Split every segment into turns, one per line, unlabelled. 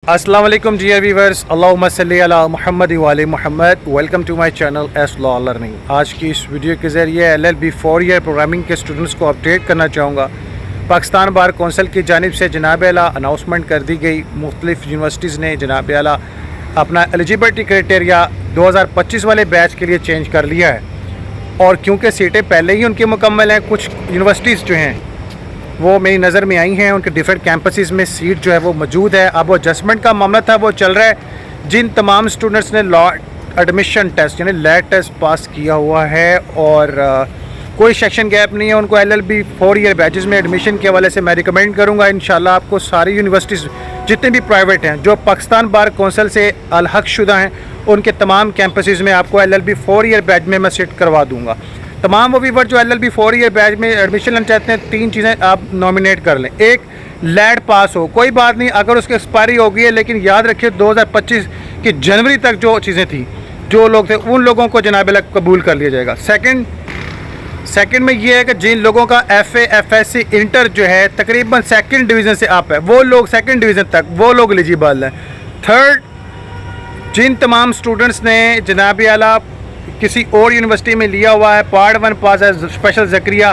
अस्सलाम वालेकुम dear viewers, अल्लाहुम्मा सल्ली अला मुहम्मद व आले Muhammad. Welcome to my channel S law learning. आज की इस वीडियो के ज़रिए LLB 4 ईयर प्रोग्रामिंग के स्टूडेंट्स को अपडेट करना चाहूँगा। पाकिस्तान बार कौंसिल की जानिब से जनाब आला अनाउंसमेंट कर दी गई। मुख्तलिफ़ यूनिवर्सिटीज़ ने जनाब आला अपना एलिजिबिलिटी क्राइटेरिया 2025 वाले बैच के लिए चेंज कर लिया है, और क्योंकि सीटें पहले ही उनकी मुकम्मल हैं, कुछ यूनिवर्सिटीज़ जो हैं वो मेरी नज़र में आई हैं, उनके डिफरेंट कैंपसेस में सीट जो है वो मौजूद है। अब वो एडजस्टमेंट का मामला था, वो चल रहा है। जिन तमाम स्टूडेंट्स ने लॉ एडमिशन टेस्ट यानी लैट टेस्ट पास किया हुआ है और कोई सेक्शन गैप नहीं है, उनको LLB 4 ईयर बैचेस में एडमिशन के हवाले से मैं रिकमेंड करूँगा। इंशाल्लाह आपको सारी यूनिवर्सिटीज़ जितने भी प्राइवेट हैं जो पाकिस्तान बार कौंसिल से अलहक शुदा हैं, उनके तमाम कैंपसेस में आपको LLB 4 ईयर बैच में मैं सीट करवा दूँगा। तमाम वो व्यूअर जो LLB 4 ईयर बैच में एडमिशन लेना चाहते हैं, 3 चीज़ें आप नॉमिनेट कर लें। एक, लैट पास हो, कोई बात नहीं अगर उसकी एक्सपायरी हो गई है, लेकिन याद रखिए 2025 की जनवरी तक जो चीज़ें थी, जो लोग थे, उन लोगों को जनाब अल्लाह कबूल कर लिया जाएगा। सेकंड में ये है कि जिन लोगों का FA FSC इंटर जो है तकरीबन सेकंड डिवीज़न से अप है, वो लोग सेकंड डिवीज़न तक वो लोग एलिजिबल हैं। थर्ड, जिन तमाम स्टूडेंट्स ने जनाब आला किसी और यूनिवर्सिटी में लिया हुआ है, पार्ट 1 पास है स्पेशल ज़करिया,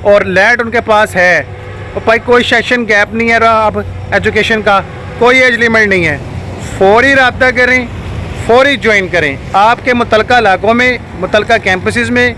और लैट उनके पास है, और भाई कोई सेक्शन गैप नहीं है रहा अब एजुकेशन का, कोई एज लिमिट नहीं है, फौरी रब्ता करें, फौरी ज्वाइन करें। आपके मुतलका इलाकों में, मुतलका कैंपसेस में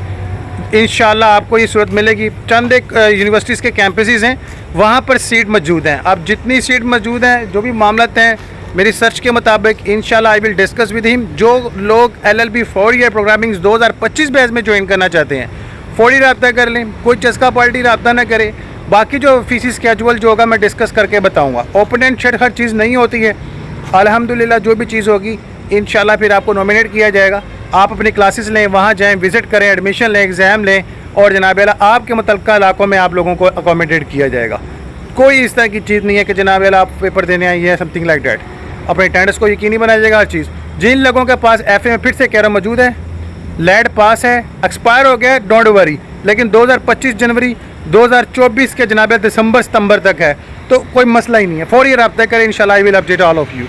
इंशाल्लाह आपको ये सूरत मिलेगी। चंद एक यूनिवर्सिटीज़ के कैंपसेस हैं, वहाँ पर सीट मौजूद हैं। अब जितनी सीट मौजूद हैं, जो भी मामलत हैं, मेरी सर्च के मुताबिक इंशाल्लाह I will discuss with him. जो लोग LLB 4 ईयर प्रोग्रामिंग 2025 बैच में ज्वाइन करना चाहते हैं, फौरी रब्ता कर लें, कोई चस्का पार्टी रब्ता ना करे। बाकी जो फीस स्केजुअल जो होगा मैं डिस्कस करके बताऊँगा। ओपन एंड शेड हर चीज़ नहीं होती है, अल्हम्दुलिल्लाह जो भी चीज़ होगी इंशाल्लाह फिर आपको नॉमिनेट किया जाएगा। आप अपनी क्लासेस लें, वहाँ जाएँ, विज़िट करें, एडमिशन लें, एग्ज़ाम लें, और जनाब आला आपके मुतल्लिक़ा इलाकों में आप लोगों को अकोमोडेट किया जाएगा। कोई इस तरह की चीज़ नहीं है कि जनाब आला आप पेपर देने आई है, समथिंग लाइक डैट। अपने अटेंडेंस को यकीनी बनाया जाएगा हर चीज़। जिन लोगों के पास FA में फिर से कह रहा मौजूद है, लैट पास है, एक्सपायर हो गया है, डोंट वरी, लेकिन 2025 जनवरी 2024 के जनाब दिसंबर सितंबर तक है, तो कोई मसला ही नहीं है। फौरी रब्ता करें, इंशाल्लाह I will update all of you.